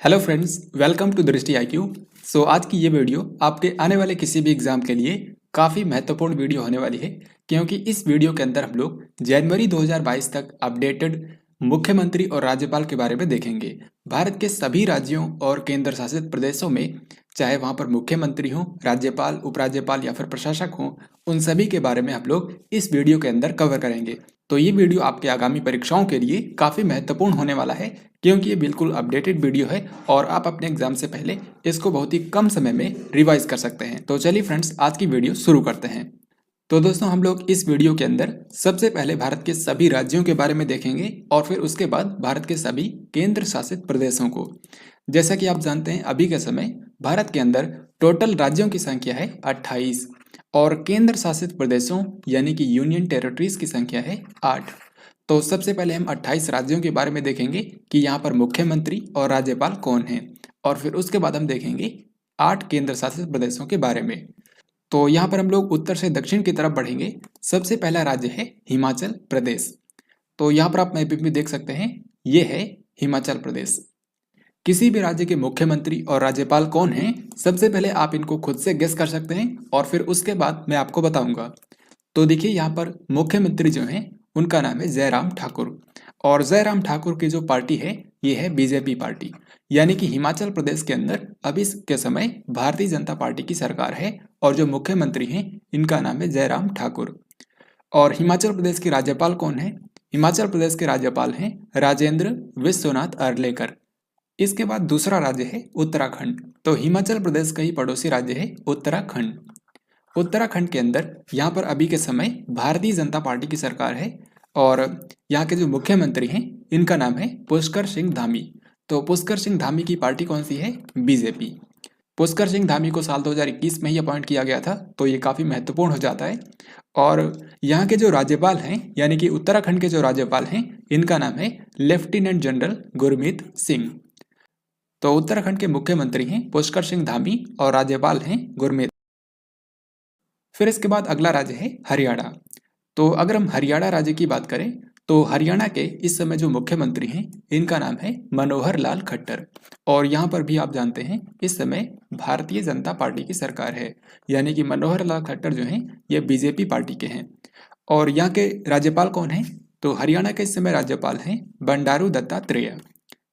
Hello friends, welcome to दृष्टि IQ। आज की ये वीडियो आपके आने वाले किसी भी एग्जाम के लिए काफ़ी महत्वपूर्ण वीडियो होने वाली है, क्योंकि इस वीडियो के अंदर हम लोग जनवरी 2022 तक अपडेटेड मुख्यमंत्री और राज्यपाल के बारे में देखेंगे। भारत के सभी राज्यों और केंद्र शासित प्रदेशों में चाहे वहाँ पर मुख्यमंत्री हो, राज्यपाल, उपराज्यपाल या फिर प्रशासक हो, उन सभी के बारे में हम लोग इस वीडियो के अंदर कवर करेंगे। तो ये वीडियो आपके आगामी परीक्षाओं के लिए काफ़ी महत्वपूर्ण होने वाला है, क्योंकि ये बिल्कुल अपडेटेड वीडियो है और आप अपने एग्जाम से पहले इसको बहुत ही कम समय में रिवाइज कर सकते हैं। तो चलिए फ्रेंड्स, आज की वीडियो शुरू करते हैं। तो दोस्तों, हम लोग इस वीडियो के अंदर सबसे पहले भारत के सभी राज्यों के बारे में देखेंगे और फिर उसके बाद भारत के सभी केंद्र शासित प्रदेशों को। जैसा कि आप जानते हैं, अभी के समय भारत के अंदर टोटल राज्यों की संख्या है 28 और केंद्र शासित प्रदेशों यानी कि यूनियन टेरिटरीज की संख्या है 8। तो सबसे पहले हम 28 राज्यों के बारे में देखेंगे कि यहाँ पर मुख्यमंत्री और राज्यपाल कौन हैं, और फिर उसके बाद हम देखेंगे 8 केंद्र शासित प्रदेशों के बारे में। तो यहाँ पर हम लोग उत्तर से दक्षिण की तरफ बढ़ेंगे। सबसे पहला राज्य है हिमाचल प्रदेश। तो यहाँ पर आप मैप में देख सकते हैं, ये है हिमाचल प्रदेश। किसी भी राज्य के मुख्यमंत्री और राज्यपाल कौन हैं, सबसे पहले आप इनको खुद से गेस कर सकते हैं और फिर उसके बाद मैं आपको बताऊंगा। तो देखिए, यहाँ पर मुख्यमंत्री जो हैं उनका नाम है जयराम ठाकुर, और जयराम ठाकुर की जो पार्टी है ये है बीजेपी पार्टी। यानी कि हिमाचल प्रदेश के अंदर अभी के समय भारतीय जनता पार्टी की सरकार है और जो मुख्यमंत्री हैं इनका नाम है जयराम ठाकुर। और हिमाचल प्रदेश के राज्यपाल कौन है? हिमाचल प्रदेश के राज्यपाल हैं राजेंद्र विश्वनाथ अर्लेकर। इसके बाद दूसरा राज्य है उत्तराखंड। तो हिमाचल प्रदेश का ही पड़ोसी राज्य है उत्तराखंड। उत्तराखंड के अंदर यहाँ पर अभी के समय भारतीय जनता पार्टी की सरकार है और यहाँ के जो मुख्यमंत्री हैं इनका नाम है पुष्कर सिंह धामी। तो पुष्कर सिंह धामी की पार्टी कौन सी है? बीजेपी। पुष्कर सिंह धामी को साल 2021 में ही अपॉइंट किया गया था, तो ये काफ़ी महत्वपूर्ण हो जाता है। और यहाँ के जो राज्यपाल हैं यानी कि उत्तराखंड के जो राज्यपाल हैं इनका नाम है लेफ्टिनेंट जनरल गुरमीत सिंह। तो उत्तराखंड के मुख्यमंत्री हैं पुष्कर सिंह धामी और राज्यपाल हैं गुरमीत। फिर इसके बाद अगला राज्य है हरियाणा। तो अगर हम हरियाणा राज्य की बात करें तो हरियाणा के इस समय जो मुख्यमंत्री हैं इनका नाम है मनोहर लाल खट्टर। और यहाँ पर भी आप जानते हैं इस समय भारतीय जनता पार्टी की सरकार है, यानी कि मनोहर लाल खट्टर जो हैं ये बीजेपी पार्टी के हैं। और यहाँ के राज्यपाल कौन हैं? तो हरियाणा के इस समय राज्यपाल हैं बंडारू दत्तात्रेय।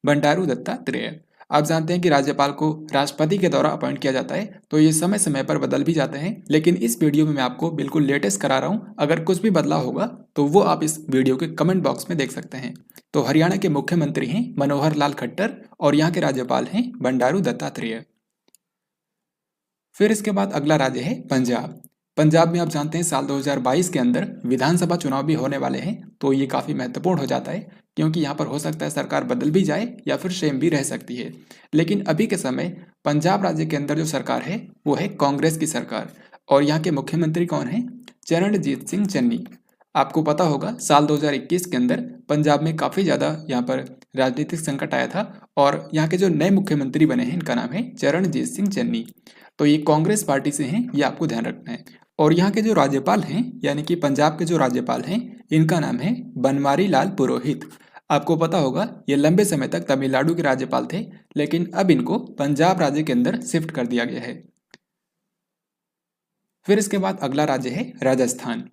बंडारू दत्तात्रेय। आप जानते हैं कि राज्यपाल को राष्ट्रपति के द्वारा अपॉइंट किया जाता है, तो ये समय समय पर बदल भी जाते हैं, लेकिन इस वीडियो में मैं आपको बिल्कुल लेटेस्ट करा रहा हूँ। अगर कुछ भी बदलाव होगा तो वो आप इस वीडियो के कमेंट बॉक्स में देख सकते हैं। तो हरियाणा के मुख्यमंत्री हैं मनोहर लाल खट्टर और यहाँ के राज्यपाल हैं बंडारू दत्तात्रेय। फिर इसके बाद अगला राज्य है पंजाब। पंजाब में आप जानते हैं साल 2022 के अंदर विधानसभा चुनाव भी होने वाले हैं, तो ये काफ़ी महत्वपूर्ण हो जाता है, क्योंकि यहाँ पर हो सकता है सरकार बदल भी जाए या फिर सेम भी रह सकती है। लेकिन अभी के समय पंजाब राज्य के अंदर जो सरकार है वो है कांग्रेस की सरकार। और यहाँ के मुख्यमंत्री कौन है? चरणजीत सिंह चन्नी। आपको पता होगा साल 2021 के अंदर पंजाब में काफ़ी ज़्यादा यहाँ पर राजनीतिक संकट आया था और यहाँ के जो नए मुख्यमंत्री बने हैं इनका नाम है चरणजीत सिंह चन्नी। तो ये कांग्रेस पार्टी से हैं, ये आपको ध्यान रखना है। और यहाँ के जो राज्यपाल हैं यानी कि पंजाब के जो राज्यपाल हैं इनका नाम है बनवारी लाल पुरोहित। आपको पता होगा ये लंबे समय तक तमिलनाडु के राज्यपाल थे, लेकिन अब इनको पंजाब राज्य के अंदर शिफ्ट कर दिया गया है। फिर इसके बाद अगला राज्य है राजस्थान।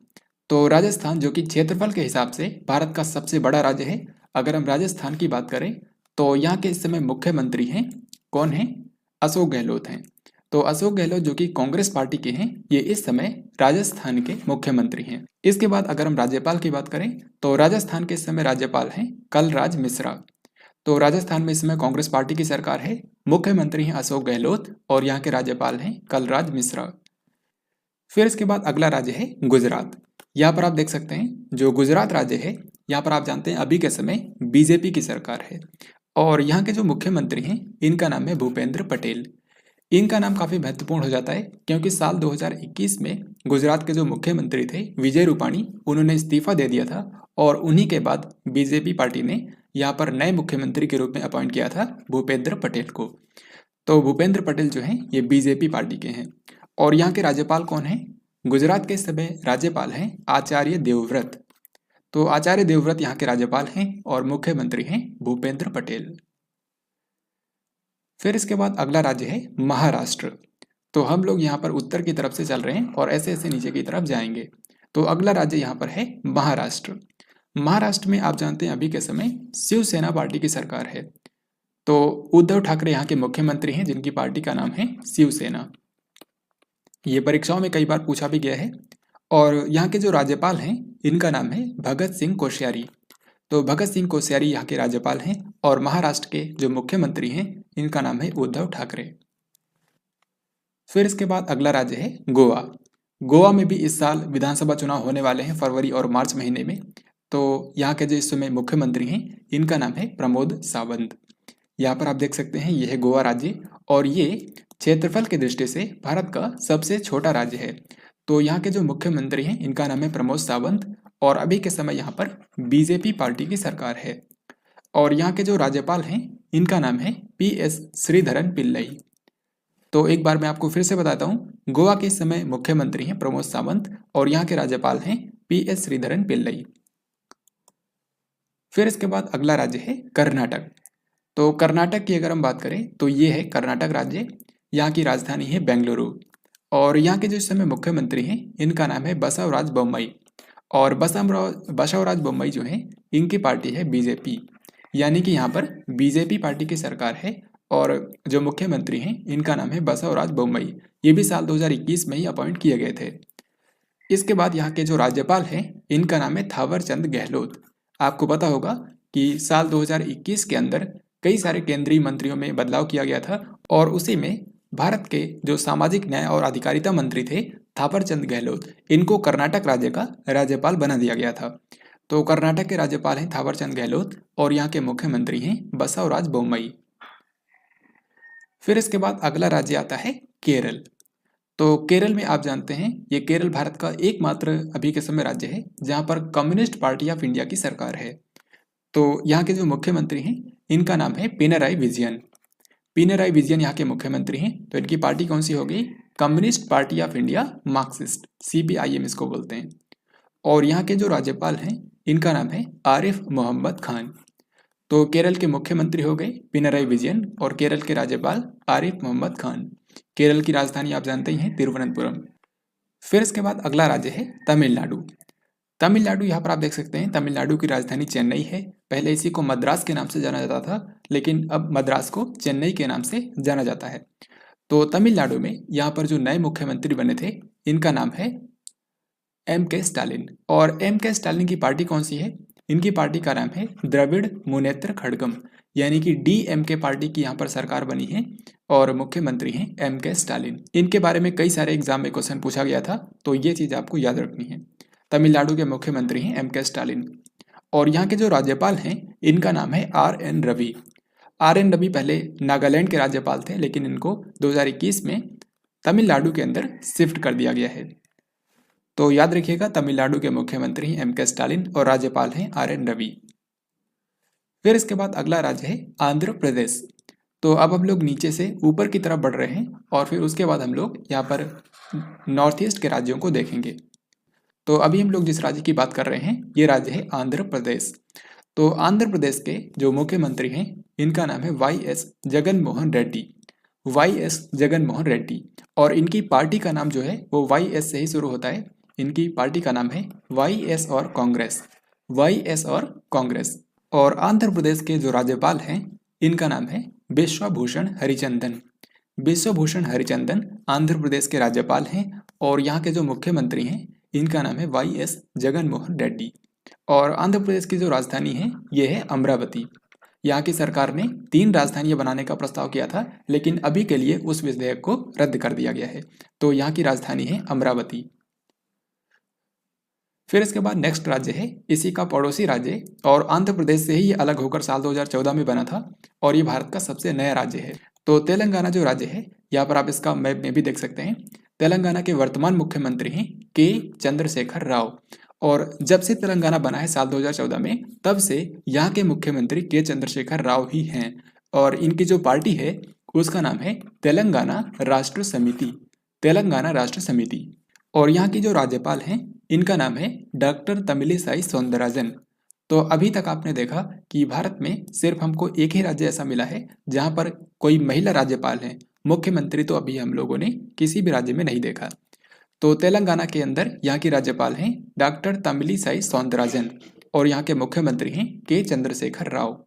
तो राजस्थान जो कि क्षेत्रफल के हिसाब से भारत का सबसे बड़ा राज्य है। अगर हम राजस्थान की बात करें तो यहाँ के इस समय मुख्यमंत्री हैं कौन हैं? अशोक गहलोत हैं। तो अशोक गहलोत जो कि कांग्रेस पार्टी के हैं, ये इस समय राजस्थान के मुख्यमंत्री हैं। इसके बाद अगर हम राज्यपाल की बात करें तो राजस्थान के इस समय राज्यपाल हैं कलराज मिश्रा। तो राजस्थान में इस समय कांग्रेस पार्टी की सरकार है, मुख्यमंत्री हैं अशोक गहलोत और यहाँ के राज्यपाल हैं कलराज मिश्रा। फिर इसके बाद अगला राज्य है गुजरात। यहाँ पर आप देख सकते हैं जो गुजरात राज्य है, यहाँ पर आप जानते हैं अभी के समय बीजेपी की सरकार है और यहाँ के जो मुख्यमंत्री हैं इनका नाम है भूपेंद्र पटेल। इनका नाम काफ़ी महत्वपूर्ण हो जाता है क्योंकि साल 2021 में गुजरात के जो मुख्यमंत्री थे विजय रूपाणी, उन्होंने इस्तीफा दे दिया था और उन्हीं के बाद बीजेपी पार्टी ने यहाँ पर नए मुख्यमंत्री के रूप में अपॉइंट किया था भूपेंद्र पटेल को। तो भूपेंद्र पटेल जो हैं ये बीजेपी पार्टी के हैं। और यहाँ के राज्यपाल कौन हैं? गुजरात के इस समय राज्यपाल हैं आचार्य देवव्रत। तो आचार्य देवव्रत यहाँ के राज्यपाल हैं और मुख्यमंत्री हैं भूपेंद्र पटेल। फिर इसके बाद अगला राज्य है महाराष्ट्र। तो हम लोग यहाँ पर उत्तर की तरफ से चल रहे हैं और ऐसे ऐसे नीचे की तरफ जाएंगे। तो अगला राज्य यहाँ पर है महाराष्ट्र। महाराष्ट्र में आप जानते हैं अभी के समय शिवसेना पार्टी की सरकार है। तो उद्धव ठाकरे यहाँ के मुख्यमंत्री हैं जिनकी पार्टी का नाम है शिवसेना। ये परीक्षाओं में कई बार पूछा भी गया है। और यहाँ के जो राज्यपाल हैं इनका नाम है भगत सिंह कोश्यारी। तो भगत सिंह कोश्यारी यहाँ के राज्यपाल हैं और महाराष्ट्र के जो मुख्यमंत्री हैं इनका नाम है उद्धव ठाकरे। फिर इसके बाद अगला राज्य है गोवा। गोवा में भी इस साल विधानसभा चुनाव होने वाले हैं फरवरी और मार्च महीने में। तो यहाँ के जो इस समय मुख्यमंत्री हैं इनका नाम है प्रमोद सावंत। यहाँ पर आप देख सकते हैं यह है गोवा राज्य और ये क्षेत्रफल की दृष्टि से भारत का सबसे छोटा राज्य है। तो यहाँ के जो मुख्यमंत्री हैं इनका नाम है प्रमोद सावंत और अभी के समय यहाँ पर बीजेपी पार्टी की सरकार है। और यहाँ के जो राज्यपाल हैं इनका नाम है PS श्रीधरन पिल्लई। तो एक बार मैं आपको फिर से बताता हूँ, गोवा के इस समय मुख्यमंत्री हैं प्रमोद सावंत और यहाँ के राज्यपाल हैं PS श्रीधरन पिल्लई। फिर इसके बाद अगला राज्य है कर्नाटक। तो कर्नाटक की अगर हम बात करें तो ये है कर्नाटक राज्य। यहाँ की राजधानी है बेंगलुरु और यहाँ के जो इस समय मुख्यमंत्री हैं इनका नाम है बसवराज बोम्मई। और बसवराज बोम्मई जो है इनकी पार्टी है बीजेपी, यानी कि यहाँ पर बीजेपी पार्टी की सरकार है और जो मुख्यमंत्री हैं इनका नाम है बसवराज बोम्मई। ये भी साल 2021 में ही अपॉइंट किए गए थे। इसके बाद यहाँ के जो राज्यपाल हैं इनका नाम है थावर चंद गहलोत। आपको पता होगा कि साल 2021 के अंदर कई सारे केंद्रीय मंत्रियों में बदलाव किया गया था और उसी में भारत के जो सामाजिक न्याय और अधिकारिता मंत्री थे थावर चंद गहलोत, इनको कर्नाटक राज्य का राज्यपाल बना दिया गया था। तो कर्नाटक के राज्यपाल हैं थावर चंद गहलोत और यहाँ के मुख्यमंत्री हैं बसवराज बोम्मई। फिर इसके बाद अगला राज्य आता है केरल। तो केरल में आप जानते हैं ये केरल भारत का एकमात्र अभी के समय राज्य है जहाँ पर कम्युनिस्ट पार्टी ऑफ इंडिया की सरकार है। तो यहाँ के जो मुख्यमंत्री हैं इनका नाम है पिनराई विजयन। पिनराई विजयन यहाँ के मुख्यमंत्री हैं। तो इनकी पार्टी कौन सी हो गई? Communist party of India Marxist, CPIM इसको बोलते हैं। और यहाँ के जो राज्यपाल हैं इनका नाम है आरिफ मोहम्मद खान। तो केरल के मुख्यमंत्री हो गए पिनराई विजयन और केरल के राज्यपाल आरिफ मोहम्मद खान। केरल की राजधानी आप जानते ही हैं तिरुवनंतपुरम। फिर इसके बाद अगला राज्य है तमिलनाडु। तमिलनाडु यहाँ पर आप देख सकते हैं तमिलनाडु की राजधानी चेन्नई है। पहले इसी को मद्रास के नाम से जाना जाता था लेकिन अब मद्रास को चेन्नई के नाम से जाना जाता है। तो तमिलनाडु में यहाँ पर जो नए मुख्यमंत्री बने थे इनका नाम है MK स्टालिन। और MK स्टालिन की पार्टी कौन सी है? इनकी पार्टी का नाम है द्रविड़ मुनेत्र खड़गम, यानी कि DMK पार्टी की यहाँ पर सरकार बनी है और मुख्यमंत्री हैं MK स्टालिन। इनके बारे में कई सारे एग्जाम में क्वेश्चन पूछा गया था तो ये चीज़ आपको याद रखनी है। तमिलनाडु के मुख्यमंत्री हैं MK स्टालिन। और यहाँ के जो राज्यपाल हैं इनका नाम है RN रवि। RN रवि पहले नागालैंड के राज्यपाल थे लेकिन इनको 2021 में तमिलनाडु के अंदर शिफ्ट कर दिया गया है। तो याद रखिएगा तमिलनाडु के मुख्यमंत्री हैं MK स्टालिन और राज्यपाल हैं RN रवि। फिर इसके बाद अगला राज्य है आंध्र प्रदेश। तो अब हम लोग नीचे से ऊपर की तरफ बढ़ रहे हैं और फिर उसके बाद हम लोग यहाँ पर नॉर्थ ईस्ट के राज्यों को देखेंगे। तो अभी हम लोग जिस राज्य की बात कर रहे हैं ये राज्य है आंध्र प्रदेश। तो आंध्र प्रदेश के जो मुख्यमंत्री हैं इनका नाम है YS जगनमोहन रेड्डी। YS जगनमोहन रेड्डी। और इनकी पार्टी का नाम जो है वो YS से ही शुरू होता है। इनकी पार्टी का नाम है YS और कांग्रेस। YS और कांग्रेस। और आंध्र प्रदेश के जो राज्यपाल हैं इनका नाम है बिश्वभूषण हरिचंदन। बिश्वभूषण हरिचंदन आंध्र प्रदेश के राज्यपाल हैं और यहाँ के जो मुख्यमंत्री हैं इनका नाम है YS जगनमोहन रेड्डी। और आंध्र प्रदेश की जो राजधानी है ये है अमरावती। यहाँ की सरकार ने 3 राजधानियां बनाने का प्रस्ताव किया था लेकिन अभी के लिए उस विधेयक को रद्द कर दिया गया है। तो यहाँ की राजधानी है अमरावती। फिर इसके बाद नेक्स्ट राज्य है इसी का पड़ोसी राज्य और आंध्र प्रदेश से ही ये अलग होकर साल 2014 में बना था और ये भारत का सबसे नया राज्य है। तो तेलंगाना जो राज्य है यहाँ पर आप इसका मैप में भी देख सकते हैं। तेलंगाना के वर्तमान मुख्यमंत्री हैं के चंद्रशेखर राव। और जब से तेलंगाना बना है साल 2014 में तब से यहाँ के मुख्यमंत्री के चंद्रशेखर राव ही हैं। और इनकी जो पार्टी है उसका नाम है तेलंगाना राष्ट्र समिति। तेलंगाना राष्ट्र समिति। और यहाँ की जो राज्यपाल हैं इनका नाम है डॉक्टर तमिलिसाई सौंदरराजन। तो अभी तक आपने देखा कि भारत में सिर्फ हमको एक ही राज्य ऐसा मिला है जहाँ पर कोई महिला राज्यपाल है। मुख्यमंत्री तो अभी हम लोगों ने किसी भी राज्य में नहीं देखा। तो तेलंगाना के अंदर यहाँ की राज्यपाल हैं डॉक्टर तमिलिसाई सौंदरराजन और यहाँ के मुख्यमंत्री हैं के चंद्रशेखर राव।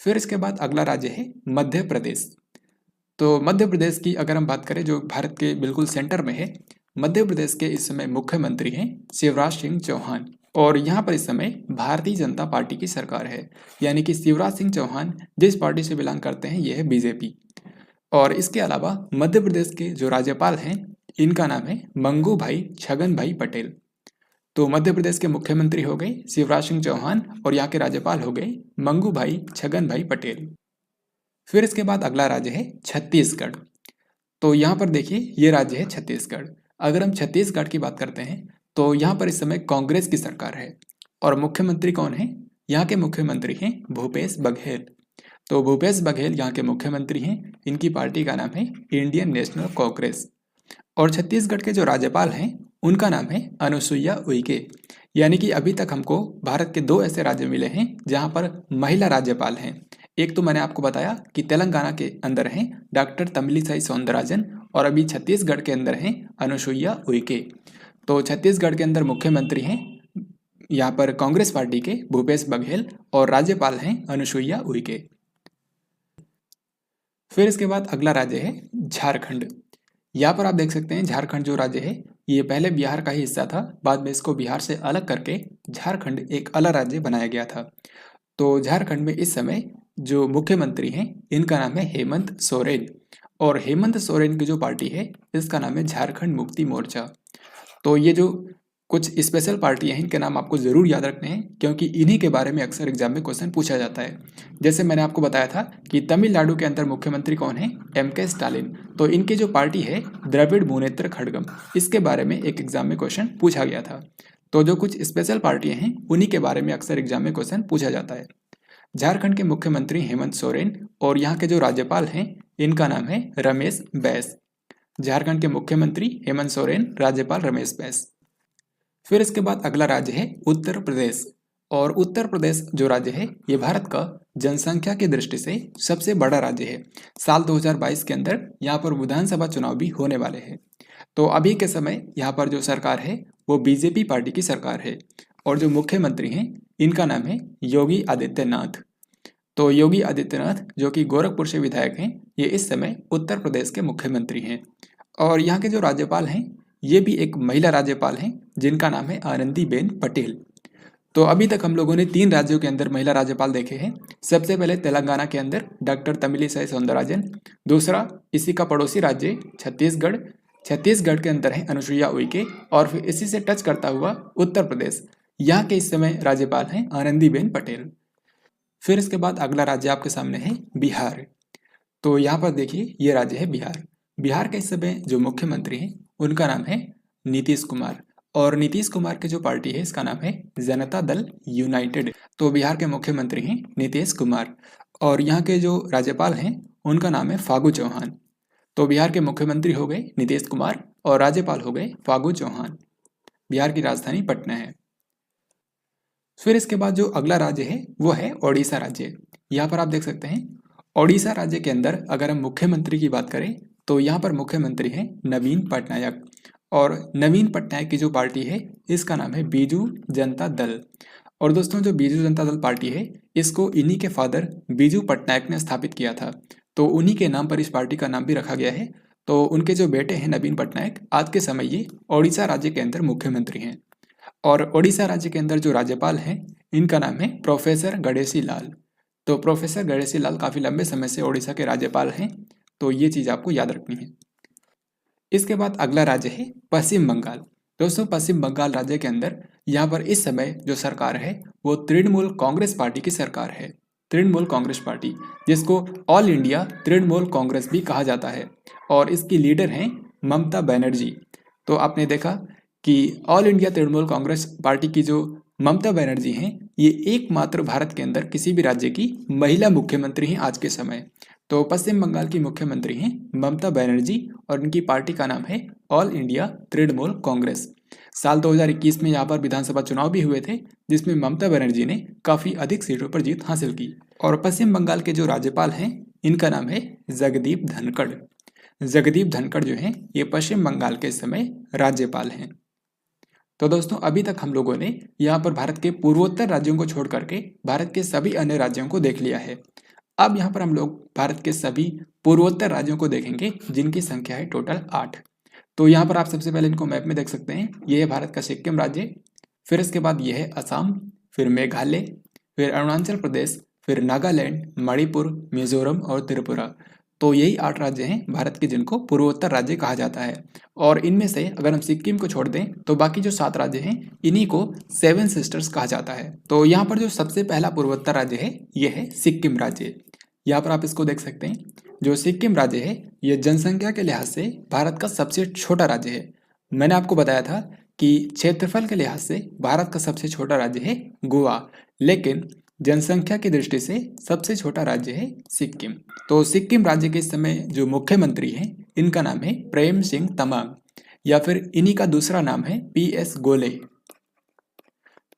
फिर इसके बाद अगला राज्य है मध्य प्रदेश। तो मध्य प्रदेश की अगर हम बात करें, जो भारत के बिल्कुल सेंटर में है, मध्य प्रदेश के इस समय मुख्यमंत्री हैं शिवराज सिंह चौहान और यहाँ पर इस समय भारतीय जनता पार्टी की सरकार है। यानी कि शिवराज सिंह चौहान जिस पार्टी से बिलोंग करते हैं यह है बीजेपी। और इसके अलावा मध्य प्रदेश के जो राज्यपाल हैं इनका नाम है मंगू भाई छगन भाई पटेल। तो मध्य प्रदेश के मुख्यमंत्री हो गए शिवराज सिंह चौहान और यहाँ के राज्यपाल हो गए मंगू भाई छगन भाई पटेल। फिर इसके बाद अगला राज्य है छत्तीसगढ़। तो यहाँ पर देखिए ये राज्य है छत्तीसगढ़। अगर हम छत्तीसगढ़ की बात करते हैं तो यहाँ पर इस समय कांग्रेस की सरकार है और मुख्यमंत्री कौन है? यहाँ के मुख्यमंत्री हैं भूपेश बघेल। तो भूपेश बघेल यहाँ के मुख्यमंत्री हैं। इनकी पार्टी का नाम है इंडियन नेशनल कांग्रेस। और छत्तीसगढ़ के जो राज्यपाल हैं उनका नाम है अनुसुईया उइके। यानी कि अभी तक हमको भारत के दो ऐसे राज्य मिले हैं जहाँ पर महिला राज्यपाल हैं। एक तो मैंने आपको बताया कि तेलंगाना के अंदर हैं डॉक्टर तमिलिसाई सौंदरराजन और अभी छत्तीसगढ़ के अंदर हैं अनुसुईया उइके। तो छत्तीसगढ़ के अंदर मुख्यमंत्री हैं यहाँ पर कांग्रेस पार्टी के भूपेश बघेल और राज्यपाल हैं अनुसुईया उइके। फिर इसके बाद अगला राज्य है झारखंड। यहाँ पर आप देख सकते हैं झारखंड जो राज्य है ये पहले बिहार का ही हिस्सा था, बाद में इसको बिहार से अलग करके झारखंड एक अलग राज्य बनाया गया था। तो झारखंड में इस समय जो मुख्यमंत्री हैं इनका नाम है हेमंत सोरेन और हेमंत सोरेन की जो पार्टी है इसका नाम है झारखंड मुक्ति मोर्चा। तो ये जो कुछ स्पेशल पार्टियां हैं इनके नाम आपको ज़रूर याद रखने हैं क्योंकि इन्हीं के बारे में अक्सर एग्जाम में क्वेश्चन पूछा जाता है। जैसे मैंने आपको बताया था कि तमिलनाडु के अंदर मुख्यमंत्री कौन है? एम.के. स्टालिन। तो इनकी जो पार्टी है द्रविड़ मुनेत्र खड़गम, इसके बारे में एक एग्जाम में क्वेश्चन पूछा गया था। तो जो कुछ स्पेशल पार्टियां हैं उन्हीं के बारे में अक्सर एग्जाम में क्वेश्चन पूछा जाता है। झारखंड के मुख्यमंत्री हेमंत सोरेन और यहाँ के जो राज्यपाल हैं इनका नाम है रमेश बैस। झारखंड के मुख्यमंत्री हेमंत सोरेन, राज्यपाल रमेश बैस। फिर इसके बाद अगला राज्य है उत्तर प्रदेश और उत्तर प्रदेश जो राज्य है ये भारत का जनसंख्या की दृष्टि से सबसे बड़ा राज्य है। साल 2022 के अंदर यहाँ पर विधानसभा चुनाव भी होने वाले हैं। तो अभी के समय यहाँ पर जो सरकार है वो बीजेपी पार्टी की सरकार है और जो मुख्यमंत्री हैं इनका नाम है योगी आदित्यनाथ। तो योगी आदित्यनाथ जो कि गोरखपुर से विधायक हैं ये इस समय उत्तर प्रदेश के मुख्यमंत्री हैं। और यहाँ के जो राज्यपाल हैं ये भी एक महिला राज्यपाल हैं जिनका नाम है आनंदीबेन पटेल। तो अभी तक हम लोगों ने 3 राज्यों के अंदर महिला राज्यपाल देखे हैं। सबसे पहले तेलंगाना के अंदर डॉक्टर तमिलिसाई सौंदरराजन, दूसरा इसी का पड़ोसी राज्य छत्तीसगढ़, छत्तीसगढ़ के अंदर है अनुसुईया उइके और फिर इसी से टच करता हुआ उत्तर प्रदेश, यहाँ के इस समय राज्यपाल हैं आनंदीबेन पटेल। फिर इसके बाद अगला राज्य आपके सामने है बिहार। तो यहाँ पर देखिए ये राज्य है बिहार। बिहार के इस समय जो मुख्यमंत्री हैं उनका नाम है नीतीश कुमार और नीतीश कुमार की जो पार्टी है इसका नाम है जनता दल यूनाइटेड। तो बिहार के मुख्यमंत्री हैं नीतीश कुमार और यहाँ के जो राज्यपाल हैं उनका नाम है फागू चौहान। तो बिहार के मुख्यमंत्री हो गए नीतीश कुमार और राज्यपाल हो गए फागू चौहान। बिहार की राजधानी पटना है। फिर इसके बाद जो अगला राज्य है वो है ओडिशा राज्य। यहाँ पर आप देख सकते हैं ओडिशा राज्य के अंदर अगर हम मुख्यमंत्री की बात करें तो यहाँ पर मुख्यमंत्री हैं नवीन पटनायक और नवीन पटनायक की जो पार्टी है इसका नाम है बीजू जनता दल। और दोस्तों जो बीजू जनता दल पार्टी है इसको इन्हीं के फादर बीजू पटनायक ने स्थापित किया था, तो उन्हीं के नाम पर इस पार्टी का नाम भी रखा गया है। तो उनके जो बेटे हैं नवीन पटनायक आज के समय ये ओडिशा राज्य के अंदर मुख्यमंत्री हैं। और ओडिशा राज्य के अंदर जो राज्यपाल हैं इनका नाम है प्रोफेसर गणेशी लाल। तो प्रोफेसर गणेशी लाल काफ़ी लंबे समय से ओडिशा के राज्यपाल हैं, तो ये चीज़ आपको याद रखनी है। इसके बाद अगला राज्य है पश्चिम बंगाल। दोस्तों पश्चिम बंगाल राज्य के अंदर यहाँ पर इस समय जो सरकार है वो तृणमूल कांग्रेस पार्टी की सरकार है। तृणमूल कांग्रेस पार्टी जिसको ऑल इंडिया तृणमूल कांग्रेस भी कहा जाता है और इसकी लीडर हैं ममता बनर्जी। तो आपने देखा कि all India Trinamool Congress party की जो ममता बनर्जी हैं ये एकमात्र भारत के अंदर किसी भी राज्य की महिला मुख्यमंत्री हैं आज के समय। तो पश्चिम बंगाल की मुख्यमंत्री हैं ममता बनर्जी और इनकी पार्टी का नाम है ऑल इंडिया तृणमूल कांग्रेस। साल 2021 में यहाँ पर विधानसभा चुनाव भी हुए थे जिसमें ममता बनर्जी ने काफ़ी अधिक सीटों पर जीत हासिल की। और पश्चिम बंगाल के जो राज्यपाल हैं इनका नाम है जगदीप धनखड़। जगदीप धनखड़ जो हैं ये पश्चिम बंगाल के इस समय राज्यपाल हैं। तो दोस्तों अभी तक हम लोगों ने यहाँ पर भारत के पूर्वोत्तर राज्यों को छोड़ करके भारत के सभी अन्य राज्यों को देख लिया है। अब यहाँ पर हम लोग भारत के सभी पूर्वोत्तर राज्यों को देखेंगे जिनकी संख्या है टोटल 8। तो यहाँ पर आप सबसे पहले इनको मैप में देख सकते हैं। ये है भारत का सिक्किम राज्य, फिर इसके बाद ये है असम, फिर मेघालय, फिर अरुणाचल प्रदेश, फिर नागालैंड, मणिपुर, मिजोरम और त्रिपुरा। तो यही 8 राज्य हैं भारत के जिनको पूर्वोत्तर राज्य कहा जाता है। और इनमें से अगर हम सिक्किम को छोड़ दें तो बाकी जो 7 राज्य हैं इन्हीं को 7 सिस्टर्स कहा जाता है। तो यहाँ पर जो सबसे पहला पूर्वोत्तर राज्य है ये है सिक्किम राज्य। यहाँ पर आप इसको देख सकते हैं। जो सिक्किम राज्य है ये जनसंख्या के लिहाज से भारत का सबसे छोटा राज्य है। मैंने आपको बताया था कि क्षेत्रफल के लिहाज से भारत का सबसे छोटा राज्य है गोवा, लेकिन जनसंख्या की दृष्टि से सबसे छोटा राज्य है सिक्किम। तो सिक्किम राज्य के इस समय जो मुख्यमंत्री हैं इनका नाम है प्रेम सिंह तमांग, या फिर इन्हीं का दूसरा नाम है PS गोले।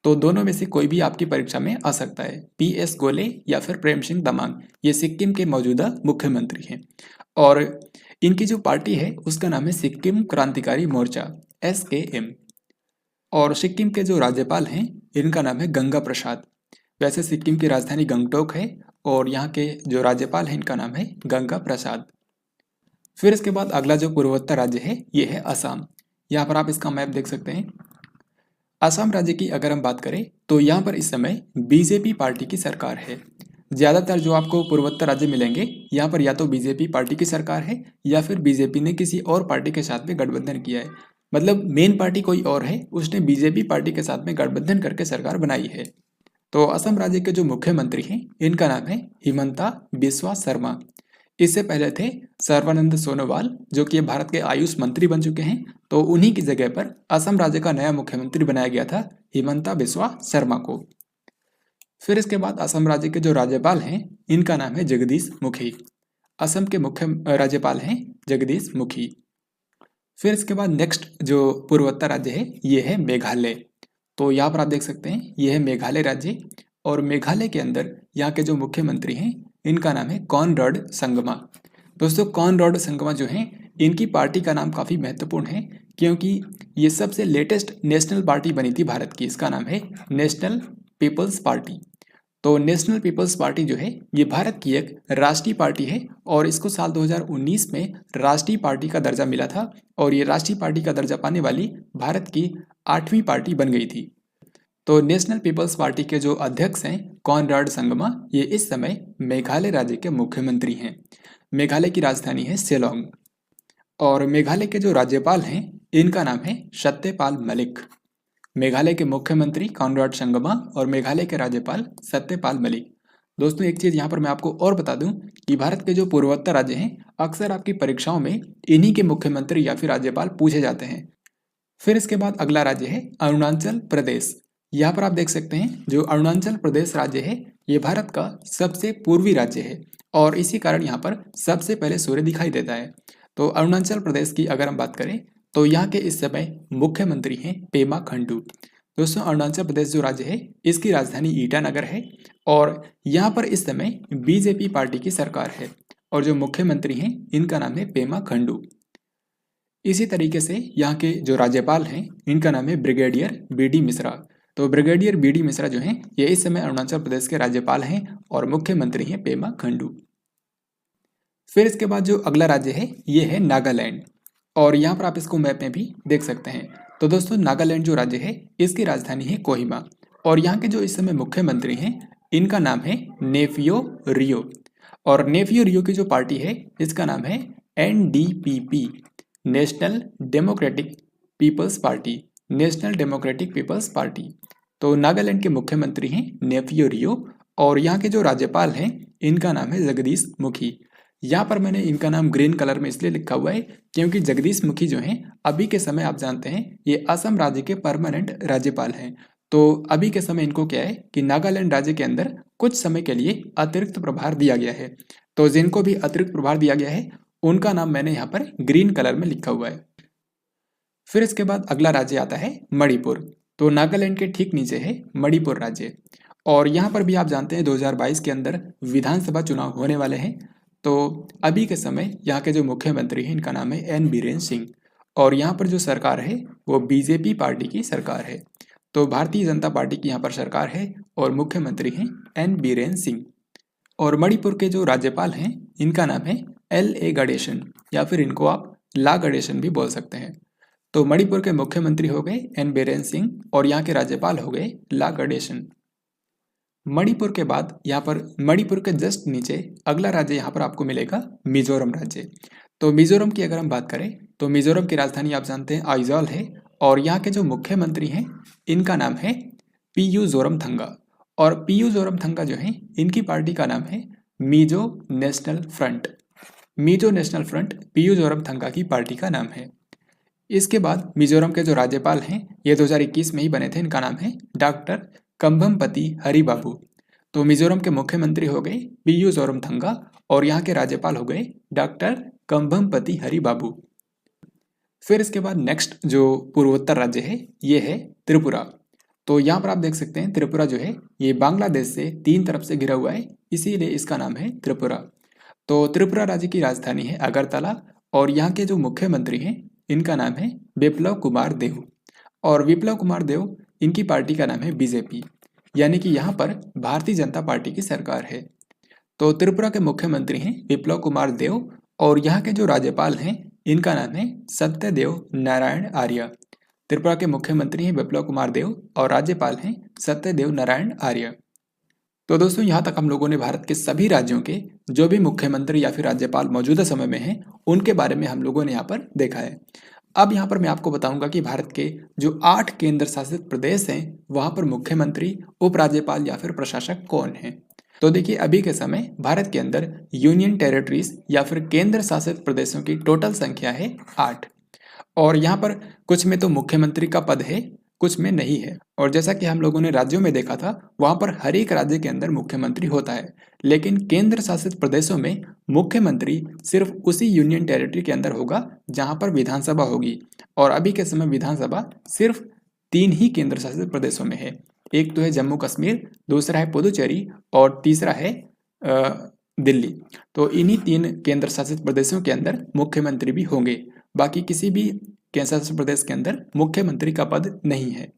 तो दोनों में से कोई भी आपकी परीक्षा में आ सकता है, PS गोले या फिर प्रेम सिंह तमांग। ये सिक्किम के मौजूदा मुख्यमंत्री हैं और इनकी जो पार्टी है उसका नाम है सिक्किम क्रांतिकारी मोर्चा, SKM। और सिक्किम के जो राज्यपाल हैं इनका नाम है गंगा प्रसाद। वैसे सिक्किम की राजधानी गंगटोक है और यहाँ के जो राज्यपाल हैं इनका नाम है गंगा प्रसाद। फिर इसके बाद अगला जो पूर्वोत्तर राज्य है ये है असम। यहाँ पर आप इसका मैप देख सकते हैं। असम राज्य की अगर हम बात करें तो यहाँ पर इस समय BJP पार्टी की सरकार है। ज़्यादातर जो आपको पूर्वोत्तर राज्य मिलेंगे यहाँ पर या तो BJP पार्टी की सरकार है या फिर BJP ने किसी और पार्टी के साथ में गठबंधन किया है। मतलब मेन पार्टी कोई और है, उसने BJP पार्टी के साथ में गठबंधन करके सरकार बनाई है। तो असम राज्य के जो मुख्यमंत्री हैं इनका नाम है हिमंता बिस्वा शर्मा। इससे पहले थे सर्बानंद सोनोवाल जो कि भारत के आयुष मंत्री बन चुके हैं। तो उन्हीं की जगह पर असम राज्य का नया मुख्यमंत्री बनाया गया था हिमंता बिस्वा शर्मा को। फिर इसके बाद असम राज्य के जो राज्यपाल हैं इनका नाम है जगदीश मुखी। असम के मुख्य राज्यपाल हैं जगदीश मुखी। फिर इसके बाद नेक्स्ट जो पूर्वोत्तर राज्य है ये है मेघालय। तो यहाँ पर आप देख सकते हैं ये है मेघालय राज्य और मेघालय के अंदर यहाँ के जो मुख्यमंत्री हैं इनका नाम है कॉनराड संगमा। दोस्तों कॉनराड संगमा जो हैं इनकी पार्टी का नाम काफ़ी महत्वपूर्ण है क्योंकि ये सबसे लेटेस्ट नेशनल पार्टी बनी थी भारत की। इसका नाम है नेशनल पीपल्स पार्टी। तो नेशनल पीपल्स पार्टी जो है ये भारत की एक राष्ट्रीय पार्टी है और इसको साल 2019 में राष्ट्रीय पार्टी का दर्जा मिला था और ये राष्ट्रीय पार्टी का दर्जा पाने वाली भारत की 8वीं पार्टी बन गई थी। तो नेशनल पीपल्स पार्टी के जो अध्यक्ष हैं कॉनराड संगमा, ये इस समय मेघालय राज्य के मुख्यमंत्री हैं। मेघालय की राजधानी है शिलोंग। और मेघालय के जो राज्यपाल हैं इनका नाम है सत्यपाल मलिक। मेघालय के मुख्यमंत्री कॉनराड संगमा और मेघालय के राज्यपाल सत्यपाल मलिक। दोस्तों एक चीज़ यहाँ पर मैं आपको और बता दूं कि भारत के जो पूर्वोत्तर राज्य हैं अक्सर आपकी परीक्षाओं में इन्हीं के मुख्यमंत्री या फिर राज्यपाल पूछे जाते हैं। फिर इसके बाद अगला राज्य है अरुणाचल प्रदेश। यहाँ पर आप देख सकते हैं जो अरुणाचल प्रदेश राज्य है ये भारत का सबसे पूर्वी राज्य है और इसी कारण यहाँ पर सबसे पहले सूर्य दिखाई देता है। तो अरुणाचल प्रदेश की अगर हम बात करें तो यहाँ के इस समय मुख्यमंत्री हैं पेमा खंडू। दोस्तों अरुणाचल प्रदेश जो राज्य है इसकी राजधानी ईटानगर है और यहाँ पर इस समय BJP पार्टी की सरकार है और जो मुख्यमंत्री हैं इनका नाम है पेमा खंडू। इसी तरीके से यहाँ के जो राज्यपाल हैं इनका नाम है ब्रिगेडियर BD मिश्रा। तो ब्रिगेडियर BD मिश्रा जो हैं ये इस समय अरुणाचल प्रदेश के राज्यपाल हैं और मुख्यमंत्री हैं पेमा खंडू। फिर इसके बाद जो अगला राज्य है ये है नागालैंड और यहाँ पर आप इसको मैप में भी देख सकते हैं। तो दोस्तों नागालैंड जो राज्य है इसकी राजधानी है कोहिमा और यहाँ के जो इस समय मुख्यमंत्री हैं इनका नाम है नेफियो रियो और नेफियो रियो की जो पार्टी है इसका नाम है NDPP, national democratic people's party. National democratic people's party. तो नागालैंड के मुख्यमंत्री हैं नेफियो रियो और यहाँ के जो राज्यपाल हैं इनका नाम है जगदीश मुखी। यहाँ पर मैंने इनका नाम ग्रीन कलर में इसलिए लिखा हुआ है क्योंकि जगदीश मुखी जो हैं अभी के समय आप जानते हैं ये असम राज्य के परमानेंट राज्यपाल हैं। तो अभी के समय इनको क्या है कि नागालैंड राज्य के अंदर कुछ समय के लिए अतिरिक्त प्रभार दिया गया है। तो जिनको भी अतिरिक्त प्रभार दिया गया है उनका नाम मैंने यहाँ पर ग्रीन कलर में लिखा हुआ है। फिर इसके बाद अगला राज्य आता है मणिपुर। तो नागालैंड के ठीक नीचे है मणिपुर राज्य और यहाँ पर भी आप जानते हैं 2022 के अंदर विधानसभा चुनाव होने वाले हैं। तो अभी के समय यहाँ के जो मुख्यमंत्री हैं इनका नाम है एन बीरेन सिंह, और यहाँ पर जो सरकार है वो बीजेपी पार्टी की सरकार है। तो भारतीय जनता पार्टी की यहाँ पर सरकार है और मुख्यमंत्री हैं एन बीरेन सिंह। और मणिपुर के जो राज्यपाल हैं इनका नाम है एल ए गणेशन, या फिर इनको आप ला गणेशन भी बोल सकते हैं। तो मणिपुर के मुख्यमंत्री हो गए एन बीरेन सिंह और यहाँ के राज्यपाल हो गए ला गणेशन। मणिपुर के बाद यहाँ पर मणिपुर के जस्ट नीचे अगला राज्य यहाँ पर आपको मिलेगा मिजोरम राज्य। तो मिजोरम की अगर हम बात करें तो मिजोरम की राजधानी आप जानते हैं आइजॉल है, और यहाँ के जो मुख्यमंत्री हैं इनका नाम है पीयू जोरमथंगा। और पीयू जोरमथंगा जो है इनकी पार्टी का नाम है Mizo national front. Mizo national front Pu Zoramthanga की पार्टी का नाम है। इसके बाद मिजोरम के जो राज्यपाल हैं ये 2021 में ही बने थे, इनका नाम है डॉक्टर कंभमपति हरिबाबू। तो मिजोरम के मुख्यमंत्री हो गए पीयू जोरमथंगा और यहाँ के राज्यपाल हो गए डॉक्टर कंभमपति हरिबाबू। फिर इसके बाद नेक्स्ट जो पूर्वोत्तर राज्य है ये है त्रिपुरा। तो यहाँ पर आप देख सकते हैं त्रिपुरा जो है ये बांग्लादेश से 3 तरफ से घिरा हुआ है, इसीलिए इसका नाम है त्रिपुरा। तो त्रिपुरा राज्य की राजधानी है अगरतला और यहाँ के जो मुख्यमंत्री हैं इनका नाम है बिप्लब कुमार देव। और बिप्लब कुमार देव इनकी पार्टी का नाम है बीजेपी, यानी कि यहाँ पर भारतीय जनता पार्टी की सरकार है। तो त्रिपुरा के मुख्यमंत्री हैं बिप्लब कुमार देव और यहाँ के जो राज्यपाल हैं इनका नाम है सत्यदेव नारायण आर्य। त्रिपुरा के मुख्यमंत्री हैं बिप्लब कुमार देव और राज्यपाल हैं सत्यदेव नारायण आर्य। तो दोस्तों यहाँ तक हम लोगों ने भारत के सभी राज्यों के जो भी मुख्यमंत्री या फिर राज्यपाल मौजूदा समय में हैं उनके बारे में हम लोगों ने यहाँ पर देखा है। अब यहाँ पर मैं आपको बताऊंगा कि भारत के जो 8 केंद्र शासित प्रदेश हैं वहाँ पर मुख्यमंत्री, उपराज्यपाल या फिर प्रशासक कौन हैं। तो देखिए अभी के समय भारत के अंदर यूनियन टेरिटरीज या फिर केंद्र शासित प्रदेशों की टोटल संख्या है 8, और यहाँ पर कुछ में तो मुख्यमंत्री का पद है, कुछ में नहीं है। और जैसा कि हम लोगों ने राज्यों में देखा था वहाँ पर हर एक राज्य के अंदर मुख्यमंत्री होता है, लेकिन केंद्र शासित प्रदेशों में मुख्यमंत्री सिर्फ उसी यूनियन टेरिटरी के अंदर होगा जहाँ पर विधानसभा होगी। और अभी के समय विधानसभा सिर्फ 3 ही केंद्र शासित प्रदेशों में है, एक तो है जम्मू कश्मीर, दूसरा है पुदुचेरी और तीसरा है दिल्ली। तो इन्हीं 3 केंद्र शासित प्रदेशों के अंदर मुख्यमंत्री भी होंगे, बाकी किसी भी केंद्र शासित प्रदेश के अंदर मुख्यमंत्री का पद नहीं है।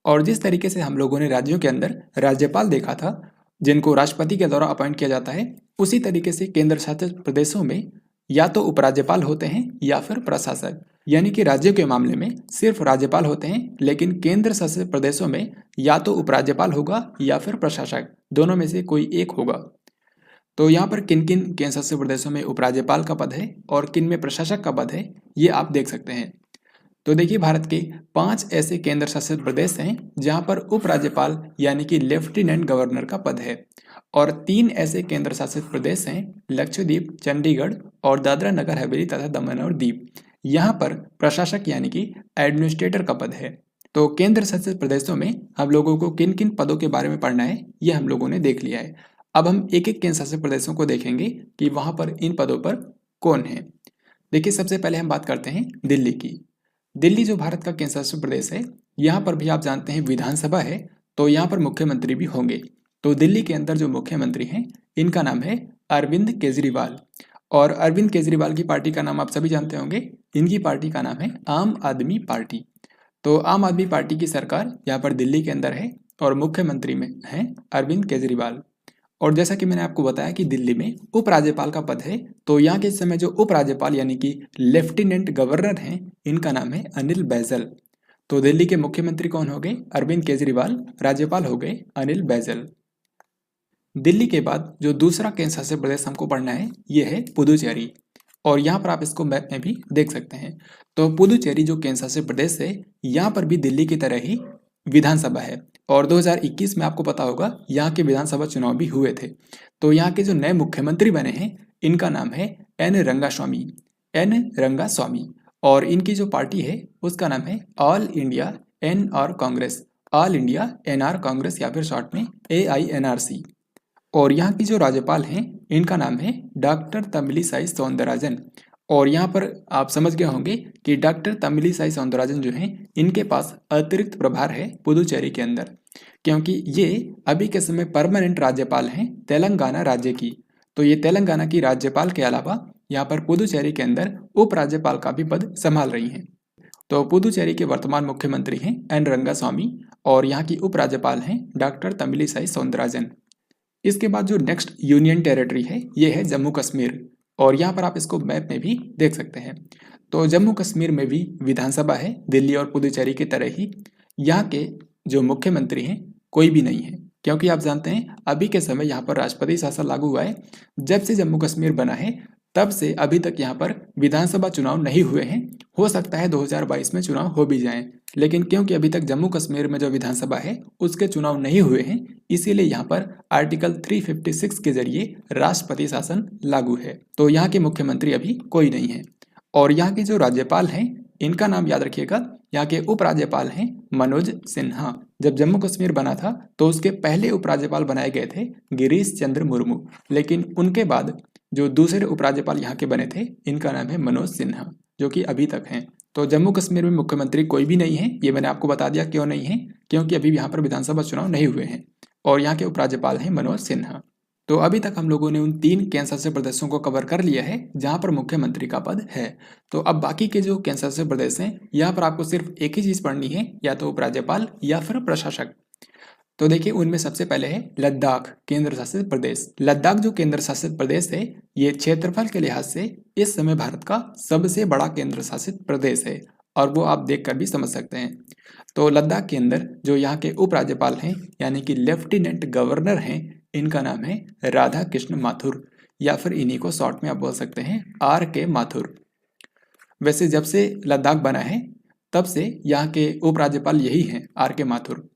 और जिस तरीके से हम लोगों ने राज्यों के अंदर राज्यपाल देखा था जिनको राष्ट्रपति के द्वारा अपॉइंट किया जाता है, उसी तरीके से केंद्र शासित प्रदेशों में या तो उपराज्यपाल होते हैं या फिर प्रशासक, यानी कि राज्यों के मामले में सिर्फ राज्यपाल होते हैं, लेकिन केंद्र शासित प्रदेशों में या तो उपराज्यपाल होगा या फिर प्रशासक, दोनों में से कोई एक होगा। तो यहाँ पर किन किन केंद्र शासित प्रदेशों में उपराज्यपाल का पद है और किन में प्रशासक का पद है ये आप देख सकते हैं। तो देखिए भारत के 5 ऐसे केंद्र शासित प्रदेश हैं जहाँ पर उपराज्यपाल यानी कि लेफ्टिनेंट गवर्नर का पद है, और 3 ऐसे केंद्र शासित प्रदेश हैं लक्षद्वीप, चंडीगढ़ और दादरा नगर हवेली तथा दमन और दीव, यहाँ पर प्रशासक यानी कि एडमिनिस्ट्रेटर का पद है। तो केंद्र शासित प्रदेशों में हम लोगों को किन किन पदों के बारे में पढ़ना है ये हम लोगों ने देख लिया है। अब हम एक एक केंद्र शासित प्रदेशों को देखेंगे कि वहाँ पर इन पदों पर कौन है। देखिए सबसे पहले हम बात करते हैं दिल्ली की। दिल्ली जो भारत का केंद्र शासित प्रदेश है, यहाँ पर भी आप जानते हैं विधानसभा है, तो यहाँ पर मुख्यमंत्री भी होंगे। तो दिल्ली के अंदर जो मुख्यमंत्री हैं इनका नाम है अरविंद केजरीवाल, और अरविंद केजरीवाल की पार्टी का नाम आप सभी जानते होंगे, इनकी पार्टी का नाम है आम आदमी पार्टी। तो आम आदमी पार्टी की सरकार यहाँ पर दिल्ली के अंदर है और मुख्यमंत्री में हैं अरविंद केजरीवाल। और जैसा कि मैंने आपको बताया कि दिल्ली में उपराज्यपाल का पद है, तो यहाँ के समय जो उपराज्यपाल यानी कि लेफ्टिनेंट गवर्नर हैं इनका नाम है अनिल बैजल। तो दिल्ली के मुख्यमंत्री कौन हो गए? अरविंद केजरीवाल, राज्यपाल हो गए अनिल बैजल। दिल्ली के बाद जो दूसरा केंद्र शासित प्रदेश हमको पढ़ना है ये है पुदुचेरी, और यहाँ पर आप इसको मैप में भी देख सकते हैं। तो पुदुचेरी जो केंद्र शासित प्रदेश है यहाँ पर भी दिल्ली की तरह ही विधानसभा है, और 2021 में आपको पता होगा यहाँ के विधानसभा चुनाव भी हुए थे। तो यहाँ के जो नए मुख्यमंत्री बने हैं इनका नाम है एन रंगास्वामी, और इनकी जो पार्टी है उसका नाम है all India NR Congress, all India NR Congress या फिर शॉर्ट में AINRC। और यहाँ की जो राज्यपाल हैं इनका नाम है डॉक्टर तमिलिसाई सौंदरराजन, और यहाँ पर आप समझ गए होंगे कि डॉक्टर तमिलिसाई सौंदरराजन जो हैं इनके पास अतिरिक्त प्रभार है पुदुचेरी के अंदर, क्योंकि ये अभी के समय परमानेंट राज्यपाल हैं तेलंगाना राज्य की। तो ये तेलंगाना की राज्यपाल के अलावा यहाँ पर पुदुचेरी के अंदर उपराज्यपाल का भी पद संभाल रही हैं। तो पुदुचेरी के वर्तमान मुख्यमंत्री हैं एन रंगास्वामी और यहाँ की उपराज्यपाल हैं डॉक्टर तमिलिसाई सौंदरराजन। इसके बाद जो नेक्स्ट यूनियन टेरिटरी है ये है जम्मू कश्मीर, और यहाँ पर आप इसको मैप में भी देख सकते हैं। तो जम्मू कश्मीर में भी विधानसभा है, दिल्ली और पुदुचेरी की तरह ही। यहाँ के जो मुख्यमंत्री हैं कोई भी नहीं है, क्योंकि आप जानते हैं अभी के समय यहाँ पर राष्ट्रपति शासन लागू हुआ है। जब से जम्मू कश्मीर बना है तब से अभी तक यहाँ पर विधानसभा चुनाव नहीं हुए हैं। हो सकता है 2022 में चुनाव हो भी जाएं, लेकिन क्योंकि अभी तक जम्मू कश्मीर में जो विधानसभा है उसके चुनाव नहीं हुए हैं, इसीलिए यहाँ पर आर्टिकल 356 के जरिए राष्ट्रपति शासन लागू है। तो यहाँ के मुख्यमंत्री अभी कोई नहीं है। और यहाँ के जो राज्यपाल हैं इनका नाम याद रखिएगा, यहाँ के उपराज्यपाल हैं मनोज सिन्हा। जब जम्मू कश्मीर बना था तो उसके पहले उपराज्यपाल बनाए गए थे गिरीश चंद्र मुर्मू, लेकिन उनके बाद जो दूसरे उपराज्यपाल यहाँ के बने थे इनका नाम है मनोज सिन्हा, जो कि अभी तक हैं। तो जम्मू कश्मीर में मुख्यमंत्री कोई भी नहीं है, ये मैंने आपको बता दिया क्यों नहीं है, क्योंकि अभी यहाँ पर विधानसभा चुनाव नहीं हुए हैं। और यहाँ के उपराज्यपाल हैं मनोज सिन्हा। तो अभी तक हम लोगों ने उन 3 केंद्र शासित प्रदेशों को कवर कर लिया है जहाँ पर मुख्यमंत्री का पद है। तो अब बाकी के जो केंद्र शासित प्रदेश हैं यहाँ पर आपको सिर्फ एक ही चीज़ पढ़नी है, या तो उपराज्यपाल या फिर प्रशासक। तो देखिए उनमें सबसे पहले है लद्दाख केंद्र शासित प्रदेश। लद्दाख जो केंद्र शासित प्रदेश है ये क्षेत्रफल के लिहाज से इस समय भारत का सबसे बड़ा केंद्र शासित प्रदेश है, और वो आप देखकर भी समझ सकते हैं। तो लद्दाख के अंदर जो यहाँ के उपराज्यपाल हैं यानी कि लेफ्टिनेंट गवर्नर हैं, इनका नाम है राधा कृष्ण माथुर, या फिर इन्हीं को शॉर्ट में आप बोल सकते हैं RK माथुर। वैसे जब से लद्दाख बना है तब से यहाँ के उपराज्यपाल यही हैं RK माथुर।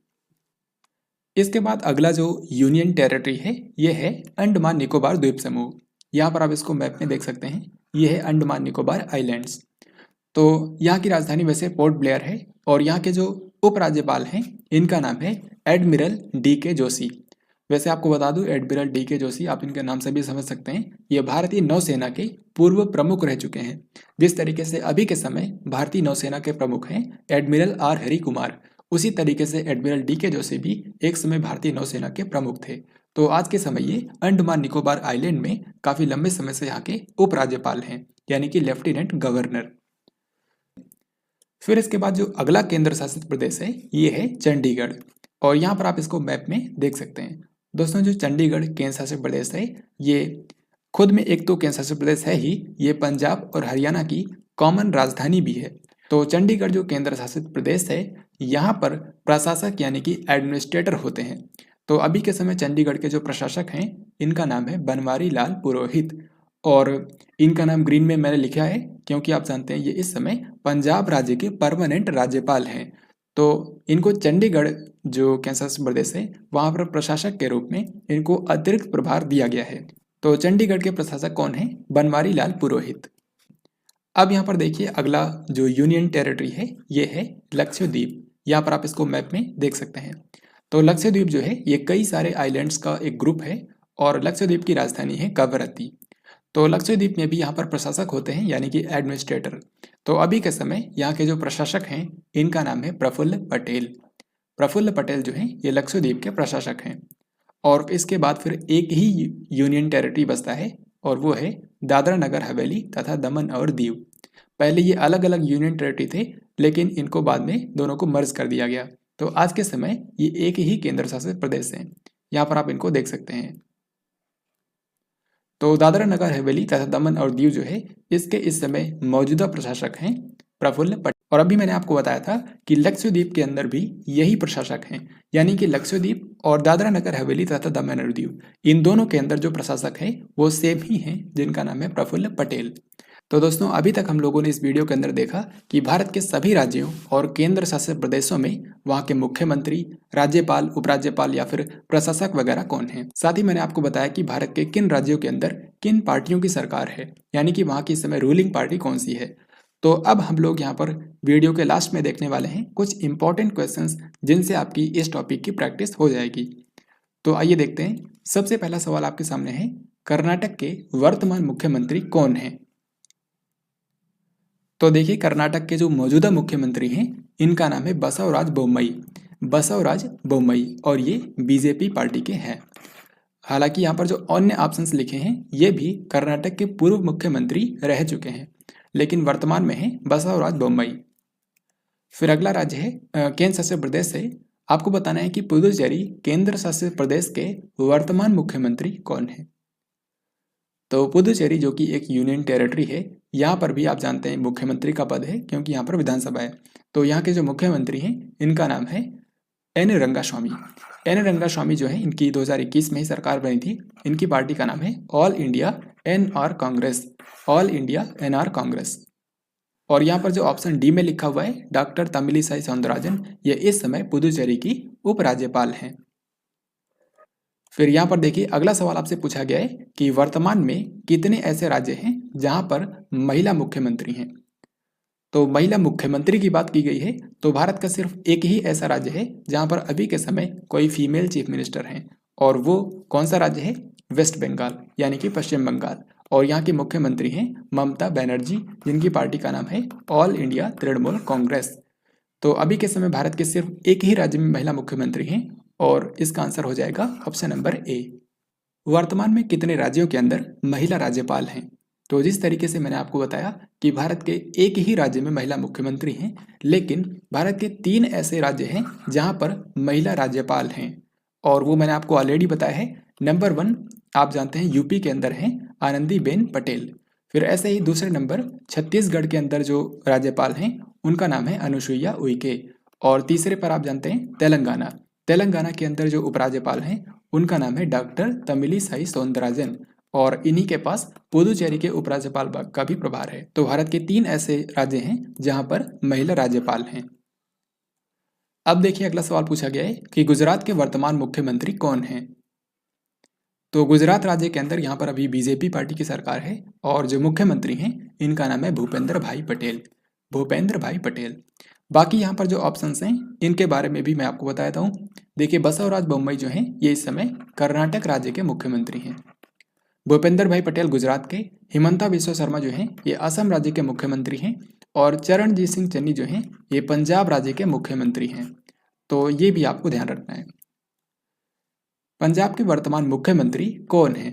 इसके बाद अगला जो यूनियन टेरिटरी है ये है अंडमान निकोबार द्वीप समूह। यहाँ पर आप इसको मैप में देख सकते हैं, ये है अंडमान निकोबार आइलैंड्स। तो यहाँ की राजधानी वैसे पोर्ट ब्लेयर है, और यहाँ के जो उपराज्यपाल हैं इनका नाम है एडमिरल DK जोशी। वैसे आपको बता दूं एडमिरल DK जोशी, आप इनके नाम से भी समझ सकते हैं, ये भारतीय नौसेना के पूर्व प्रमुख रह चुके हैं। जिस तरीके से अभी के समय भारतीय नौसेना के प्रमुख हैं एडमिरल R हरि कुमार, उसी तरीके से एडमिरल DK जोशी भी एक समय भारतीय नौसेना के प्रमुख थे। तो आज के समय ये अंडमान निकोबार आइलैंड में काफी लंबे समय से यहाँ के उपराज्यपाल हैं, यानी कि लेफ्टिनेंट गवर्नर। फिर इसके बाद जो अगला केंद्र शासित प्रदेश है ये है चंडीगढ़, और यहाँ पर आप इसको मैप में देख सकते हैं। दोस्तों जो चंडीगढ़ केंद्र शासित प्रदेश है ये खुद में एक तो केंद्र शासित प्रदेश है ही, ये पंजाब और हरियाणा की कॉमन राजधानी भी है। तो चंडीगढ़ जो केंद्र शासित प्रदेश है यहाँ पर प्रशासक यानी कि एडमिनिस्ट्रेटर होते हैं। तो अभी के समय चंडीगढ़ के जो प्रशासक हैं इनका नाम है बनवारी लाल पुरोहित, और इनका नाम ग्रीन में मैंने लिखा है क्योंकि आप जानते हैं ये इस समय पंजाब राज्य के परमानेंट राज्यपाल हैं। तो इनको चंडीगढ़ जो केंद्र शासित प्रदेश है वहाँ पर प्रशासक के रूप में इनको अतिरिक्त प्रभार दिया गया है। तो चंडीगढ़ के प्रशासक कौन है? बनवारी लाल पुरोहित। अब यहाँ पर देखिए अगला जो यूनियन टेरिटरी है ये है लक्षद्वीप। यहाँ पर आप इसको मैप में देख सकते हैं। तो लक्षद्वीप जो है ये कई सारे आइलैंड्स का एक ग्रुप है, और लक्षद्वीप की राजधानी है कवरत्ती। तो लक्षद्वीप में भी यहाँ पर प्रशासक होते हैं यानी कि एडमिनिस्ट्रेटर। तो अभी के समय यहाँ के जो प्रशासक हैं इनका नाम है प्रफुल्ल पटेल। प्रफुल्ल पटेल जो हैं ये लक्षद्वीप के प्रशासक हैं। और इसके बाद फिर एक ही यूनियन टेरिटरी बचता है, और वो है दादरा नगर हवेली तथा दमन और दीव। पहले ये अलग अलग यूनियन टेरिटरी थे, लेकिन इनको बाद में दोनों को मर्ज कर दिया गया। तो आज के समय ये एक ही केंद्र शासित प्रदेश हैं। यहाँ पर आप इनको देख सकते हैं। तो दादरा नगर हवेली तथा दमन और दीव जो है इसके इस समय मौजूदा प्रशासक हैं प्रफुल्ल पटेल। और अभी मैंने आपको बताया था कि लक्षद्वीप के अंदर भी यही प्रशासक हैं, यानी कि लक्षद्वीप और दादरा नगर हवेली तथा दमन और दीव इन दोनों के अंदर जो प्रशासक है वो सेम ही हैं, जिनका नाम है प्रफुल्ल पटेल। तो दोस्तों अभी तक हम लोगों ने इस वीडियो के अंदर देखा कि भारत के सभी राज्यों और केंद्र शासित प्रदेशों में वहाँ के मुख्यमंत्री, राज्यपाल, उपराज्यपाल या फिर प्रशासक वगैरह कौन हैं। साथ ही मैंने आपको बताया कि भारत के किन राज्यों के अंदर किन पार्टियों की सरकार है, यानी कि वहाँ की इस समय रूलिंग पार्टी कौन सी है। तो अब हम लोग यहाँ पर वीडियो के लास्ट में देखने वाले हैं कुछ इंपॉर्टेंट क्वेश्चंस जिनसे आपकी इस टॉपिक की प्रैक्टिस हो जाएगी। तो आइए देखते हैं। सबसे पहला सवाल आपके सामने है, कर्नाटक के वर्तमान मुख्यमंत्री कौन हैं? तो देखिए कर्नाटक के जो मौजूदा मुख्यमंत्री हैं इनका नाम है बसवराज बोम्मई। बसवराज बोम्मई, और ये बीजेपी पार्टी के हैं। हालांकि यहाँ पर जो अन्य ऑप्शंस लिखे हैं ये भी कर्नाटक के पूर्व मुख्यमंत्री रह चुके हैं, लेकिन वर्तमान में है बसवराज बोम्मई। फिर अगला राज्य है केंद्र शासित प्रदेश से आपको बताना है कि पुदुचेरी केंद्र शासित प्रदेश के वर्तमान मुख्यमंत्री कौन है। तो पुदुचेरी जो कि एक यूनियन टेरिटरी है, यहाँ पर भी आप जानते हैं मुख्यमंत्री का पद है क्योंकि यहाँ पर विधानसभा है। तो यहाँ के जो मुख्यमंत्री हैं इनका नाम है एन रंगास्वामी। एन रंगास्वामी जो है इनकी 2021 में ही सरकार बनी थी। इनकी पार्टी का नाम है all India NR Congress, all India NR Congress. और यहाँ पर जो ऑप्शन डी में लिखा हुआ है डॉक्टर तमिलिसाई सौंदरराजन, ये इस समय पुदुचेरी की उपराज्यपाल हैं। फिर यहाँ पर देखिए अगला सवाल आपसे पूछा गया है कि वर्तमान में कितने ऐसे राज्य हैं जहाँ पर महिला मुख्यमंत्री हैं। तो महिला मुख्यमंत्री की बात की गई है तो भारत का सिर्फ एक ही ऐसा राज्य है जहाँ पर अभी के समय कोई फीमेल चीफ मिनिस्टर हैं, और वो कौन सा राज्य है? वेस्ट बंगाल यानी कि पश्चिम बंगाल। और यहाँ की मुख्यमंत्री हैं ममता बनर्जी, जिनकी पार्टी का नाम है ऑल इंडिया तृणमूल कांग्रेस। तो अभी के समय भारत के सिर्फ एक ही राज्य में महिला मुख्यमंत्री हैं और इसका आंसर हो जाएगा ऑप्शन नंबर ए। वर्तमान में कितने राज्यों के अंदर महिला राज्यपाल हैं? तो जिस तरीके से मैंने आपको बताया कि भारत के एक ही राज्य में महिला मुख्यमंत्री हैं, लेकिन भारत के 3 ऐसे राज्य हैं जहां पर महिला राज्यपाल हैं, और वो मैंने आपको ऑलरेडी बताया है। नंबर 1 आप जानते हैं यूपी के अंदर हैं आनंदीबेन पटेल। फिर ऐसे ही दूसरे नंबर छत्तीसगढ़ के अंदर जो राज्यपाल हैं उनका नाम है अनुसुईया उइके। और तीसरे पर आप जानते हैं तेलंगाना, तेलंगाना के अंदर जो उपराज्यपाल हैं उनका नाम है डॉक्टर तमिलिसाई सौंदरराजन, और इन्हीं के पास पुदुचेरी के उपराज्यपाल का भी प्रभार है। तो भारत के 3 ऐसे राज्य हैं जहां पर महिला राज्यपाल हैं। अब देखिए अगला सवाल पूछा गया है कि गुजरात के वर्तमान मुख्यमंत्री कौन हैं। तो गुजरात राज्य के अंदर यहाँ पर अभी बीजेपी पार्टी की सरकार है, और जो मुख्यमंत्री हैं इनका नाम है भूपेंद्र भाई पटेल, भूपेंद्र भाई पटेल। बाकी यहाँ पर जो ऑप्शंस हैं इनके बारे में भी मैं आपको बताता हूँ। देखिए बसवराज बोम्मई जो हैं ये इस समय कर्नाटक राज्य के मुख्यमंत्री हैं। भूपेंद्र भाई पटेल गुजरात के, हिमंता बिस्वा शर्मा जो हैं ये असम राज्य के मुख्यमंत्री हैं, और चरणजीत सिंह चन्नी जो हैं ये पंजाब राज्य के मुख्यमंत्री हैं। तो ये भी आपको ध्यान रखना है। पंजाब के वर्तमान मुख्यमंत्री कौन है?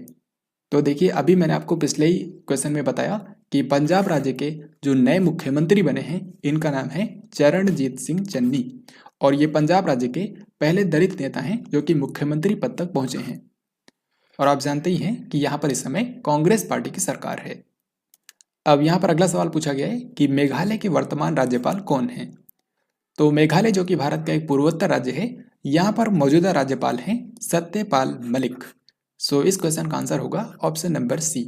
तो देखिए अभी मैंने आपको पिछले ही क्वेश्चन में बताया कि पंजाब राज्य के जो नए मुख्यमंत्री बने हैं इनका नाम है चरणजीत सिंह चन्नी, और ये पंजाब राज्य के पहले दलित नेता हैं जो कि मुख्यमंत्री पद तक पहुंचे हैं। और आप जानते ही हैं कि यहाँ पर इस समय कांग्रेस पार्टी की सरकार है। अब यहाँ पर अगला सवाल पूछा गया है कि मेघालय के वर्तमान राज्यपाल कौन हैं। तो मेघालय जो कि भारत का एक पूर्वोत्तर राज्य है, यहाँ पर मौजूदा राज्यपाल हैं सत्यपाल मलिक। सो इस क्वेश्चन का आंसर होगा ऑप्शन नंबर सी।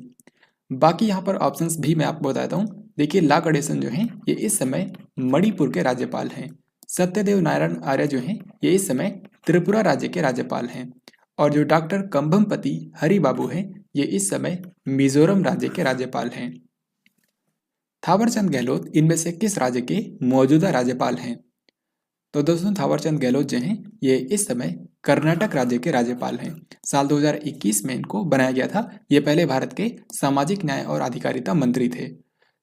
बाकी यहाँ पर ऑप्शंस भी मैं आपको बताता हूँ। देखिए ला गणेशन जो हैं ये इस समय मणिपुर के राज्यपाल हैं। सत्यदेव नारायण आर्य जो हैं ये इस समय त्रिपुरा राज्य के राज्यपाल हैं, और जो डॉक्टर कंभमपति हरि बाबू हैं ये इस समय मिजोरम राज्य के राज्यपाल हैं। थावरचंद गहलोत इनमें से किस राज्य के मौजूदा राज्यपाल हैं? तो दोस्तों थावरचंद गहलोत जो हैं ये इस समय कर्नाटक राज्य के राज्यपाल हैं। साल 2021 में इनको बनाया गया था। ये पहले भारत के सामाजिक न्याय और अधिकारिता मंत्री थे।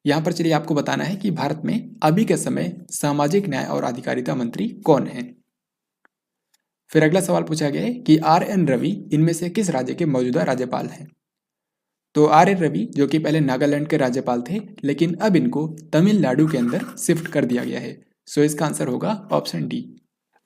यहाँ पर चलिए आपको बताना है कि भारत में अभी के समय सामाजिक न्याय और अधिकारिता मंत्री कौन है। फिर अगला सवाल पूछा गया है कि RN रवि इनमें से किस राज्य के मौजूदा राज्यपाल हैं। तो RN रवि जो कि पहले नागालैंड के राज्यपाल थे, लेकिन अब इनको तमिलनाडु के अंदर शिफ्ट कर दिया गया है। सो इसका आंसर होगा ऑप्शन डी।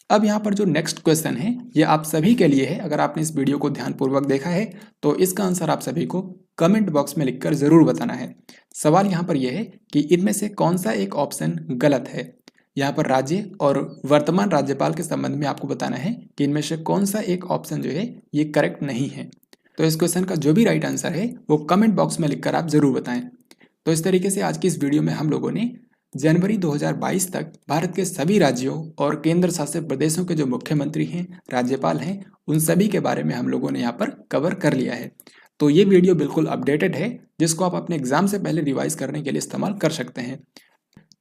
अब यहाँ पर जो नेक्स्ट क्वेश्चन है ये आप सभी के लिए है। अगर आपने इस वीडियो को ध्यानपूर्वक देखा है तो इसका आंसर आप सभी को कमेंट बॉक्स में लिखकर जरूर बताना है। सवाल यहाँ पर यह है कि इनमें से कौन सा एक ऑप्शन गलत है। यहाँ पर राज्य और वर्तमान राज्यपाल के संबंध में आपको बताना है कि इनमें से कौन सा एक ऑप्शन जो है ये करेक्ट नहीं है। तो इस क्वेश्चन का जो भी राइट आंसर है वो कमेंट बॉक्स में लिखकर आप जरूर बताएं। तो इस तरीके से आज की इस वीडियो में हम लोगों ने जनवरी 2022 तक भारत के सभी राज्यों और केंद्र शासित प्रदेशों के जो मुख्यमंत्री हैं, राज्यपाल हैं, उन सभी के बारे में हम लोगों ने यहाँ पर कवर कर लिया है। तो ये वीडियो बिल्कुल अपडेटेड है जिसको आप अपने एग्जाम से पहले रिवाइज करने के लिए इस्तेमाल कर सकते हैं।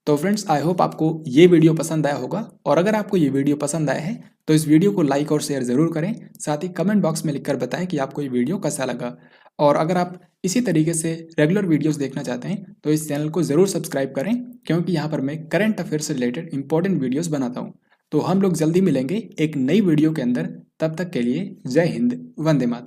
तो फ्रेंड्स आई होप आपको ये वीडियो पसंद आया होगा, और अगर आपको ये वीडियो पसंद आया है तो इस वीडियो को लाइक और शेयर ज़रूर करें। साथ ही कमेंट बॉक्स में लिखकर बताएं कि आपको ये वीडियो कैसा लगा। और अगर आप इसी तरीके से रेगुलर वीडियोस देखना चाहते हैं तो इस चैनल को ज़रूर सब्सक्राइब करें, क्योंकि यहाँ पर मैं करंट अफेयर से रिलेटेड इंपॉर्टेंट वीडियोस बनाता हूँ। तो हम लोग जल्दी मिलेंगे एक नई वीडियो के अंदर। तब तक के लिए जय हिंद, वंदे मातरम।